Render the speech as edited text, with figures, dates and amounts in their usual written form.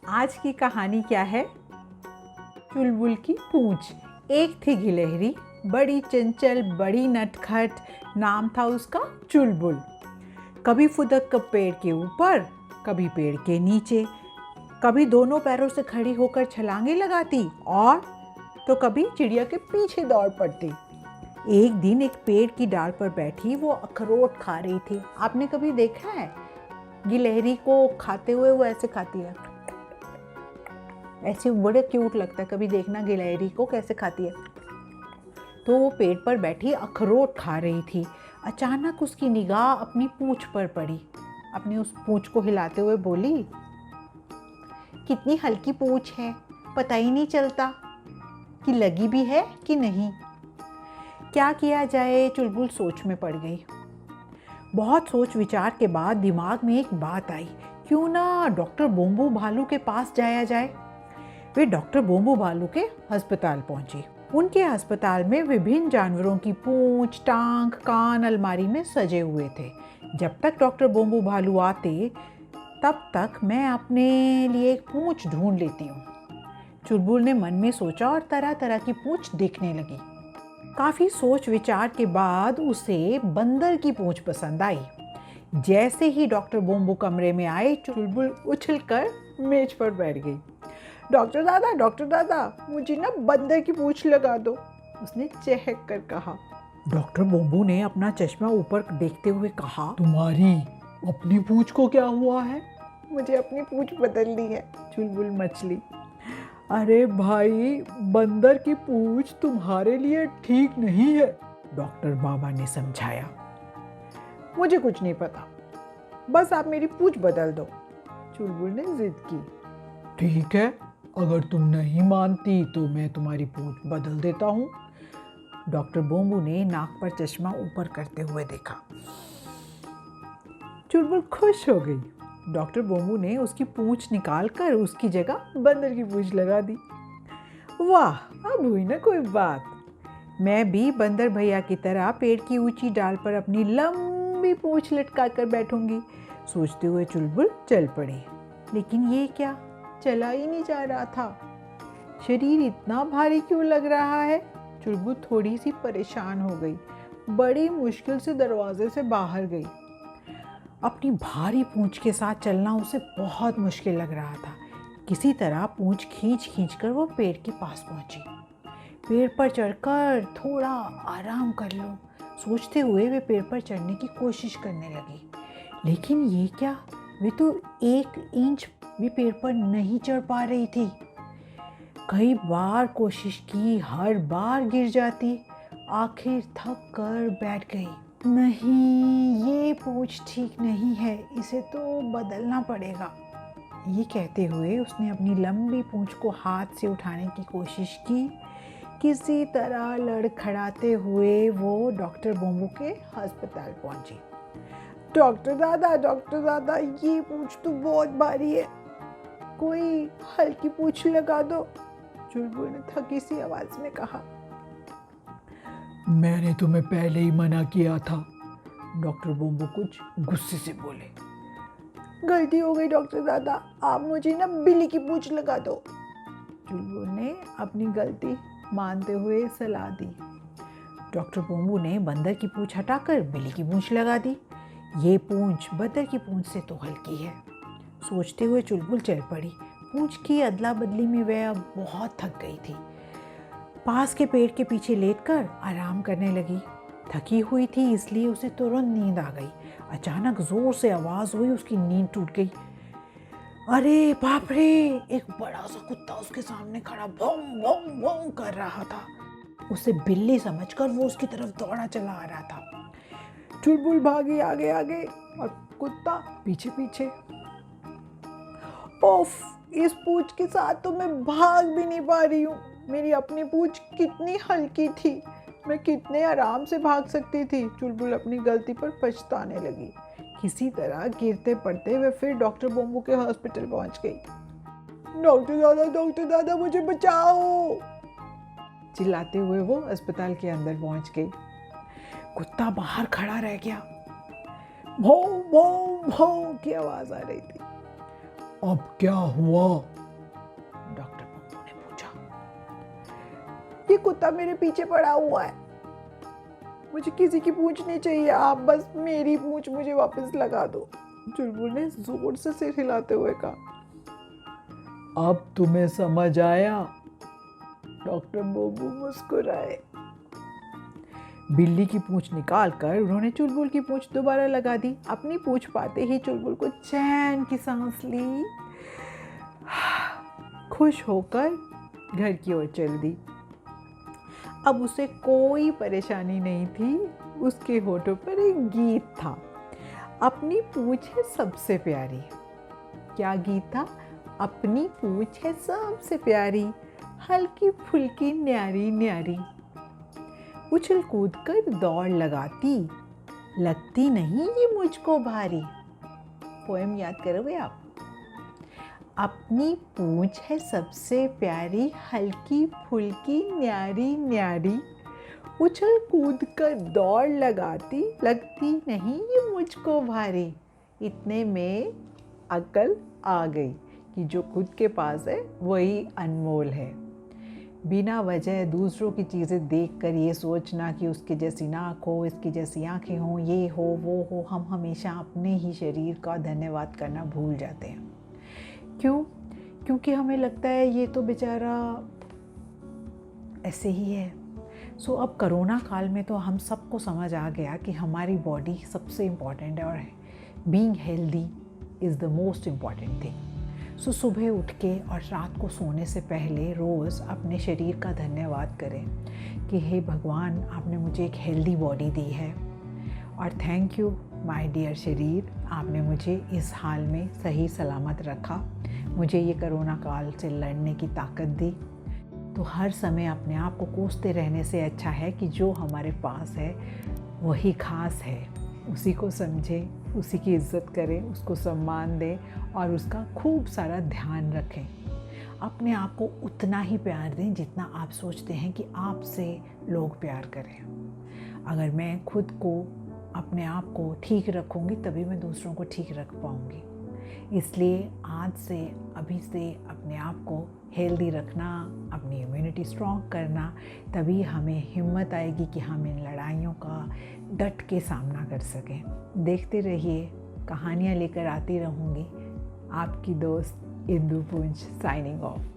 आज की कहानी क्या है? चुलबुल की पूंछ। एक थी गिलहरी, बड़ी चंचल, बड़ी नटखट। नाम था उसका चुलबुल। कभी फुदक कर पेड़ के ऊपर, कभी पेड़ के नीचे, कभी दोनों पैरों से खड़ी होकर छलांगे लगाती और तो कभी चिड़िया के पीछे दौड़ पड़ती। एक दिन एक पेड़ की डाल पर बैठी वो अखरोट खा रही थी। आपने कभी देखा है गिलहरी को खाते हुए? वो ऐसे खाती है, ऐसे बड़े क्यूट लगता है। कभी देखना गिलहरी को कैसे खाती है। तो वो पेड़ पर बैठी अखरोट खा रही थी। अचानक उसकी निगाह अपनी पूंछ पर पड़ी। अपनी उस पूंछ को हिलाते हुए बोली, कितनी हल्की पूंछ है, पता ही नहीं चलता कि लगी भी है कि नहीं। क्या किया जाए? चुलबुल सोच में पड़ गई। बहुत सोच विचार के बाद दिमाग में एक बात आई, क्यों ना डॉक्टर बोम्बू भालू के पास जाया जाए। वे डॉक्टर बोम्बू भालू के अस्पताल पहुंची। उनके अस्पताल में विभिन्न जानवरों की पूंछ, टांग, कान अलमारी में सजे हुए थे। जब तक डॉक्टर बोम्बू भालू आते तब तक मैं अपने लिए एक पूंछ ढूंढ लेती हूँ। चुलबुल ने मन में सोचा और तरह तरह की पूंछ देखने लगी। काफी सोच विचार के बाद उसे बंदर की पूंछ पसंद आई। जैसे ही डॉक्टर बोम्बू कमरे में आए, चुलबुल उछलकर मेज पर बैठ गई। डॉक्टर दादा, मुझे ना बंदर की पूंछ लगा दो, उसने चहक कर कहा। डॉक्टर बोम्बू ने अपना चश्मा ऊपर देखते हुए कहा, तुम्हारी अपनी पूंछ को क्या हुआ है? मुझे अपनी पूंछ बदलनी है। चुलबुल मचली। अरे भाई, बंदर की पूंछ तुम्हारे लिए ठीक नहीं है, डॉक्टर बाबा ने समझाया। मुझे कुछ नहीं पता, बस आप मेरी पूंछ बदल दो, चुलबुल ने जिद की। ठीक है, अगर तुम नहीं मानती तो मैं तुम्हारी पूंछ बदल देता हूँ। डॉक्टर बोम्बू ने नाक पर चश्मा ऊपर करते हुए देखा। चुलबुल खुश हो गई। डॉक्टर बोम्बू ने उसकी पूंछ निकालकर उसकी जगह बंदर की पूंछ लगा दी। वाह, अब हुई ना कोई बात। मैं भी बंदर भैया की तरह पेड़ की ऊंची डाल पर अपनी लंबी पूंछ लटका कर बैठूंगी, सोचते हुए चुलबुल चल पड़ी। लेकिन ये क्या, चला ही नहीं जा रहा था। शरीर इतना भारी क्यों लग रहा है? चुलबुल थोड़ी सी परेशान हो गई। बड़ी मुश्किल से दरवाजे से बाहर गई। अपनी भारी पूंछ के साथ चलना उसे बहुत मुश्किल लग रहा था। किसी तरह पूंछ खींच खींच कर वो पेड़ के पास पहुंची। पेड़ पर चढ़कर थोड़ा आराम कर लूं, सोचते हुए वे पेड़ पर चढ़ने की कोशिश करने लगी। लेकिन ये क्या, वे तो 1 इंच भी पेड़ पर नहीं चढ़ पा रही थी। कई बार कोशिश की, हर बार गिर जाती। आखिर थक कर बैठ गई। नहीं, ये पूंछ ठीक नहीं है, इसे तो बदलना पड़ेगा। ये कहते हुए उसने अपनी लंबी पूंछ को हाथ से उठाने की कोशिश की। किसी तरह लड़खड़ाते हुए वो डॉक्टर बोम्बू के अस्पताल पहुंची। डॉक्टर दादा, ये पूंछ तो बहुत भारी है, कोई हल्की पूंछ लगा दो, चुलबुल ने थकी सी आवाज में कहा। मैंने तुम्हें पहले ही मना किया था, डॉक्टर बोम्बू कुछ गुस्से से बोले। गलती हो गई डॉक्टर दादा, आप मुझे ना बिल्ली की पूंछ लगा दो, चुलबुल ने अपनी गलती मानते हुए सलाह दी। डॉक्टर बोम्बू ने बंदर की पूंछ हटाकर बिल्ली की पूंछ लगा दी। ये पूंछ बंदर की पूंछ से तो हल्की है, सोचते हुए चुलबुल चल पड़ी। पूंछ की अदला बदली में वह अब बहुत थक गई थी। पास के पेड़ के पीछे लेटकर आराम करने लगी। थकी हुई थी इसलिए उसे तुरंत नींद आ गई। अचानक जोर से आवाज हुई, उसकी नींद टूट गई। अरे बाप रे, एक बड़ा सा कुत्ता उसके सामने खड़ा भौं भौं भौं कर रहा था। उसे बिल्ली समझकर वो उसकी तरफ दौड़ा चला आ रहा था। चुलबुल भागी आगे आगे और कुत्ता पीछे पीछे। ओफ, इस पूंछ के साथ तो मैं भाग भी नहीं पा रही हूँ। मेरी अपनी पूंछ कितनी हल्की थी, मैं कितने आराम से भाग सकती थी। चुलबुल अपनी गलती पर पछताने लगी। किसी तरह गिरते पड़ते वे फिर डॉक्टर बोम्बू के हॉस्पिटल पहुंच गई। डॉक्टर दादा, मुझे बचाओ, चिल्लाते हुए वो अस्पताल के अंदर पहुंच गई। कुत्ता बाहर खड़ा रह गया। भौं भौं भौं की आवाज आ रही थी। अब क्या हुआ? ये कुत्ता मेरे पीछे पड़ा हुआ है। मुझे किसी की पूंछ नहीं चाहिए, आप बस मेरी पूंछ मुझे वापस लगा दो, चुलबुल ने जोर से सिर हिलाते हुए कहा। अब तुम्हें समझ आया? डॉक्टर बोबू मुस्कुराए। बिल्ली की पूंछ निकालकर उन्होंने चुलबुल की पूंछ दोबारा लगा दी। अपनी पूंछ पाते ही चुलबुल को चैन की सांस ली, खुश होकर घर की ओर चल दी। अब उसे कोई परेशानी नहीं थी। उसके होठों पर एक गीत था, अपनी पूंछ है सबसे प्यारी। क्या गीत था? अपनी पूंछ है सबसे प्यारी, हल्की फुल्की न्यारी न्यारी, उछल कूद कर दौड़ लगाती, लगती नहीं ये मुझको भारी। पोएम याद करोगे आप? अपनी पूंछ है सबसे प्यारी, हल्की फुल्की न्यारी न्यारी, उछल कूद कर दौड़ लगाती, लगती नहीं ये मुझको भारी। इतने में अकल आ गई कि जो खुद के पास है वही अनमोल है। बिना वजह दूसरों की चीज़ें देखकर ये सोचना कि उसके जैसी नाक हो, इसकी जैसी आंखें हों, ये हो वो हो, हम हमेशा अपने ही शरीर का धन्यवाद करना भूल जाते हैं। क्यों? क्योंकि हमें लगता है ये तो बेचारा ऐसे ही है। सो अब कोरोना काल में तो हम सबको समझ आ गया कि हमारी बॉडी सबसे इम्पॉर्टेंट है और being healthy is the most important thing. So सुबह उठ के और रात को सोने से पहले रोज़ अपने शरीर का धन्यवाद करें कि हे भगवान, आपने मुझे एक हेल्दी बॉडी दी है और थैंक यू माय डियर शरीर, आपने मुझे इस हाल में सही सलामत रखा, मुझे ये कोरोना काल से लड़ने की ताकत दी। तो हर समय अपने आप को कोसते रहने से अच्छा है कि जो हमारे पास है वही खास है, उसी को समझें, उसी की इज्जत करें, उसको सम्मान दें और उसका खूब सारा ध्यान रखें। अपने आप को उतना ही प्यार दें जितना आप सोचते हैं कि आपसे लोग प्यार करें। अगर मैं खुद को, अपने आप को ठीक रखूँगी तभी मैं दूसरों को ठीक रख पाऊँगी। इसलिए आज से, अभी से अपने आप को हेल्दी रखना, अपनी इम्यूनिटी स्ट्रॉन्ग करना, तभी हमें हिम्मत आएगी कि हम इन लड़ाइयों का डट के सामना कर सकें। देखते रहिए, कहानियाँ लेकर आती रहूँगी। आपकी दोस्त इंदु पुंज साइनिंग ऑफ।